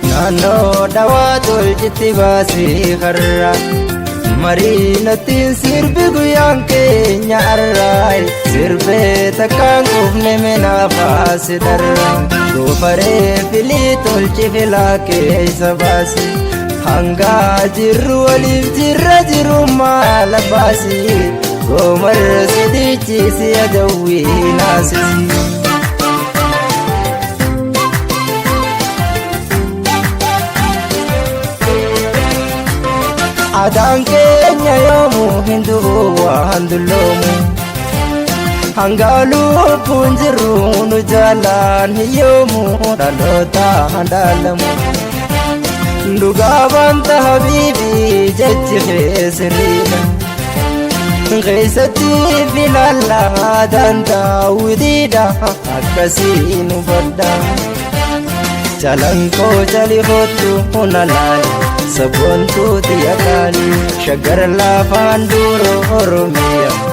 Naannoo dhawaa tolchitti baasii karra mariinatiin sirbi guyyaan keenya arraay sirbee takkaan qufne minaafaasi darra goofaree filii tolchi filaa keessa baasi hangaa jirru waliif jirra jiru maala baasi goomarra sidichi si'a jawwii naasisi. Adaan keenya yoomuu hin du'u waan dulloomu hanga lubbuun jirru nu jaalaan hiyyoomu dhaloota handaalamu dhugaa banta habiibii jechi feesiriidha keessatti filallaa dandaawwidiidha akkasii nu badda calankoo cali hootu huna laali sabboontuu xiyyaataanii shaggar lafaan duro Oromiyaa.